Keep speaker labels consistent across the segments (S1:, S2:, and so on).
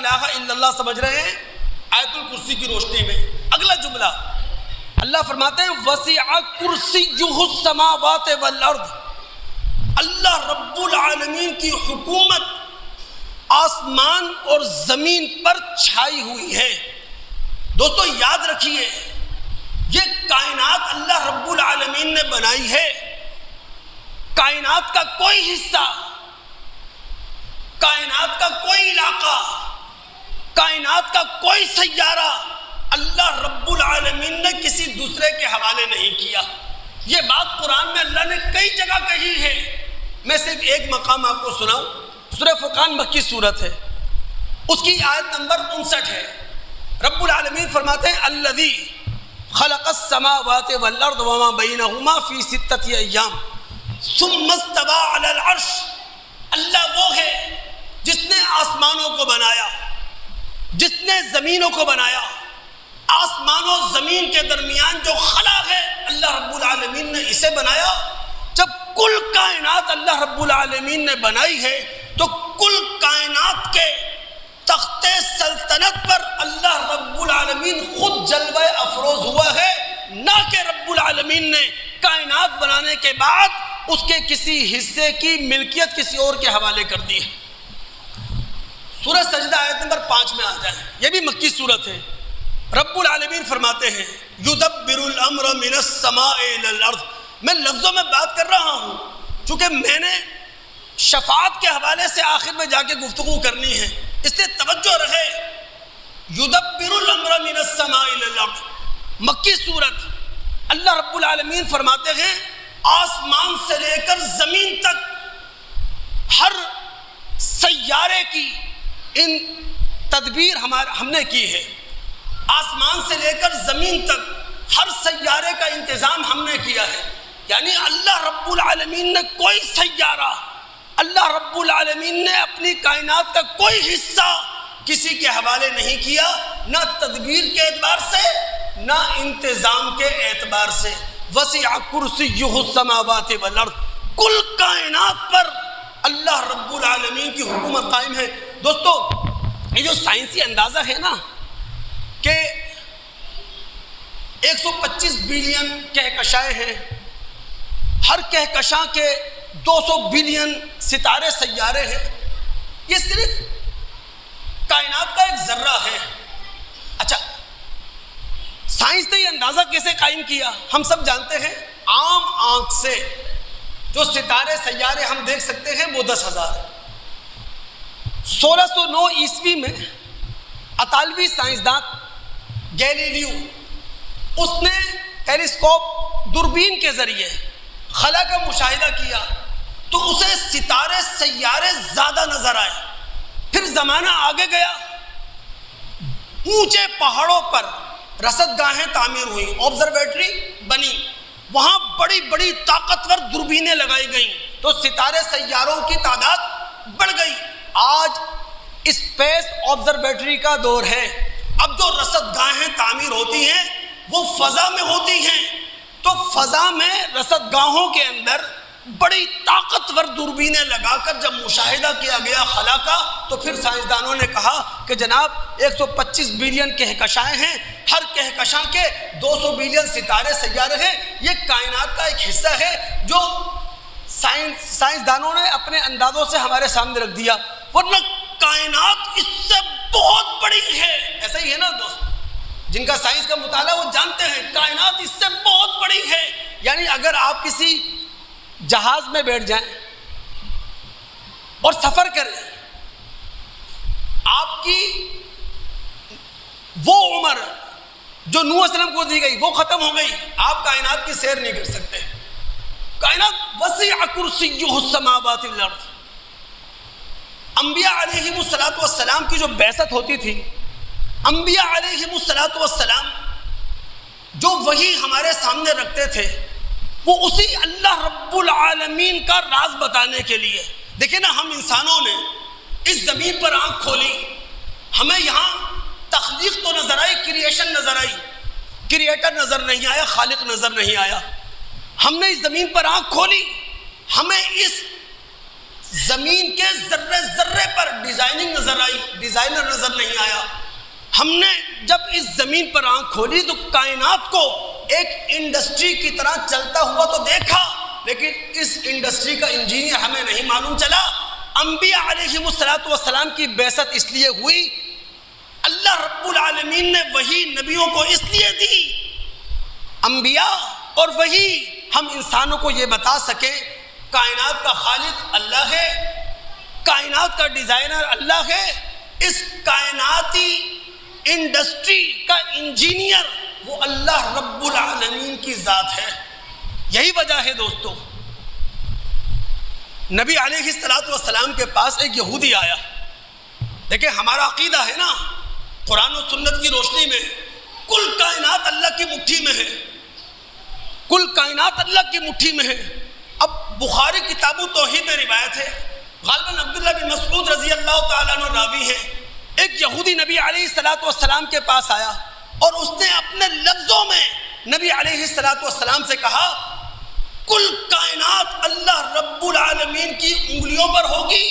S1: الہ الا اللہ سمجھ رہے ہیں آیت الکرسی کی روشنی میں. اگلا جملہ اللہ فرماتے ہیں وسع کرسیہ السماوات والارض. اللہ رب العالمین کی حکومت آسمان اور زمین پر چھائی ہوئی ہے. دوستو یاد رکھیے یہ کائنات اللہ رب العالمین نے بنائی ہے. کائنات کا کوئی حصہ، کائنات کا کوئی علاقہ، کائنات کا کوئی سیارہ اللہ رب العالمین نے کسی دوسرے کے حوالے نہیں کیا. یہ بات قرآن میں اللہ نے کئی جگہ کہی ہے. میں صرف ایک مقام آپ کو سناؤں. سورہ فرقان مکی صورت ہے، اس کی آیت نمبر 59 ہے. رب العالمین فرماتے ہیں الذی خلق السماوات والارض وما بینہما فی 6 ایام ثم استوى علی العرش. اللہ وہ ہے جس نے آسمانوں کو بنایا، جس نے زمینوں کو بنایا. آسمان و زمین کے درمیان جو خلا ہے اللہ رب العالمین نے اسے بنایا. جب کل کائنات اللہ رب العالمین نے بنائی ہے تو کل کائنات کے تخت سلطنت پر اللہ رب العالمین خود جلوہ افروز ہوا ہے، نہ کہ رب العالمین نے کائنات بنانے کے بعد اس کے کسی حصے کی ملکیت کسی اور کے حوالے کر دی ہے. سورہ سجدہ آیت نمبر 5 میں آ جائیں، یہ بھی مکی صورت ہے. رب العالمین فرماتے ہیں یدبر الامر من السماء الى الارض. میں لفظوں میں بات کر رہا ہوں چونکہ میں نے شفاعت کے حوالے سے آخر میں جا کے گفتگو کرنی ہے، اس لیے توجہ رہے. یدبر الامر من السماء الى الارض مکی صورت. اللہ رب العالمین فرماتے ہیں آسمان سے لے کر زمین تک ہر سیارے کی ان تدبیر ہم نے کی ہے. آسمان سے لے کر زمین تک ہر سیارے کا انتظام ہم نے کیا ہے. یعنی اللہ رب العالمین نے کوئی سیارہ، اللہ رب العالمین نے اپنی کائنات کا کوئی حصہ کسی کے حوالے نہیں کیا، نہ تدبیر کے اعتبار سے نہ انتظام کے اعتبار سے. وسع کرسیہ السماوات والارض. کل کائنات پر اللہ رب العالمین کی حکومت قائم ہے. دوستو یہ جو سائنسی اندازہ ہے نا کہ 125 بلین کہکشائیں ہیں، ہر کہکشاں کے 200 بلین ستارے سیارے ہیں، یہ صرف کائنات کا ایک ذرہ ہے. اچھا سائنس نے یہ اندازہ کیسے قائم کیا؟ ہم سب جانتے ہیں عام آنکھ سے جو ستارے سیارے ہم دیکھ سکتے ہیں وہ 10,000 ہیں. 1609 عیسوی میں اطالوی سائنسدان گیلیلیو اس نے ٹیلیسکوپ دوربین کے ذریعے خلا کا مشاہدہ کیا تو اسے ستارے سیارے زیادہ نظر آئے. پھر زمانہ آگے گیا، اونچے پہاڑوں پر رصد گاہیں تعمیر ہوئی، آبزرویٹری بنی، وہاں بڑی بڑی طاقتور دوربینیں لگائی گئیں تو ستارے سیاروں کی تعداد بڑھ گئی. آج اسپیس آبزرویٹری کا دور ہے. اب جو رصد گاہیں تعمیر ہوتی ہیں وہ فضا میں ہوتی ہیں، تو فضا میں رصد گاہوں کے اندر بڑی طاقتور دوربینیں لگا کر جب مشاہدہ کیا گیا خلا کا تو پھر سائنسدانوں نے کہا کہ جناب 125 بلین کہکشائیں ہیں، ہر کہکشاں کے 200 بلین ستارے سیارے ہیں. یہ کائنات کا ایک حصہ ہے جو سائنسدانوں نے اپنے اندازوں سے ہمارے سامنے رکھ دیا، ورنہ کائنات اس سے بہت بڑی ہے. ایسا ہی ہے نا دوست، جن کا سائنس کا مطالعہ وہ جانتے ہیں کائنات اس سے بہت بڑی ہے. یعنی اگر آپ کسی جہاز میں بیٹھ جائیں اور سفر کریں، آپ کی وہ عمر جو نوح علیہ السلام کو دی گئی وہ ختم ہو گئی، آپ کائنات کی سیر نہیں کر سکتے. کائنات وسع کرسیہ السماوات والارض. انبیاء علیہم السلام کی جو بعثت ہوتی تھی، انبیاء علیہم السلام جو وحی ہمارے سامنے رکھتے تھے وہ اسی اللہ رب العالمین کا راز بتانے کے لیے. دیکھیں نا، ہم انسانوں نے اس زمین پر آنکھ کھولی، ہمیں یہاں تخلیق تو نظر آئی، کریشن نظر آئی، کریٹر نظر نہیں آیا، خالق نظر نہیں آیا. ہم نے اس زمین پر آنکھ کھولی، ہمیں اس زمین کے ذرے ذرے پر ڈیزائننگ نظر آئی، ڈیزائنر نظر نہیں آیا۔ ہم نے جب اس زمین پر آنکھ کھولی تو کائنات کو ایک انڈسٹری کی طرح چلتا ہوا تو دیکھا، لیکن اس انڈسٹری کا انجینئر ہمیں نہیں معلوم چلا۔ انبیاء علیہم السلام کی بعثت اس لیے ہوئی، اللہ رب العالمین نے وہی نبیوں کو اس لیے دی، انبیاء اور وہی ہم انسانوں کو یہ بتا سکیں کائنات کا خالق اللہ ہے، کائنات کا ڈیزائنر اللہ ہے، اس کائناتی انڈسٹری کا انجینئر وہ اللہ رب العالمین کی ذات ہے۔ یہی وجہ ہے دوستو، نبی علیہ السلام کے پاس ایک یہودی آیا۔ دیکھیں ہمارا عقیدہ ہے نا، قرآن و سنت کی روشنی میں کل کائنات اللہ کی مٹھی میں ہے، کل کائنات اللہ کی مٹھی میں ہے۔ اب بخاری کتاب توحید میں روایت ہے، غالباً عبداللہ بن مسعود رضی اللہ تعالیٰ عنہ راوی ہے، ایک یہودی نبی علیہ السلام کے پاس آیا اور اس نے اپنے لفظوں میں نبی علیہ السلام سے کہا کل کائنات اللہ رب العالمین کی انگلیوں پر ہوگی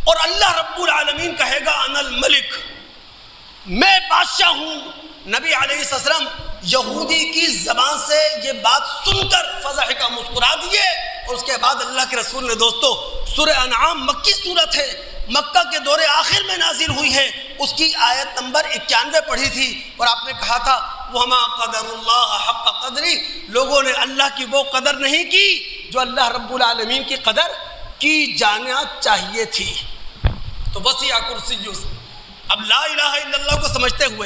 S1: اور اللہ رب العالمین کہے گا انا الملک، میں بادشاہ ہوں۔ نبی علیہ السلام یہودی کی زبان سے یہ بات سن کر فضحکا مسکرا دیے، اور اس کے بعد اللہ کے رسول نے دوستو سورہ انعام مکی صورت ہے، مکہ کے دور آخر میں نازل ہوئی ہے، اس کی آیت نمبر 91 پڑھی تھی، اور آپ نے کہا تھا وَمَا قَدَرُ اللَّهَ حَقَّ قَدْرِهِ، لوگوں نے اللہ کی وہ قدر نہیں کی جو اللہ رب العالمین کی قدر کی جانا چاہیے تھی۔ تو وسیع کرسی اب لا الہ الا اللہ کو سمجھتے ہوئے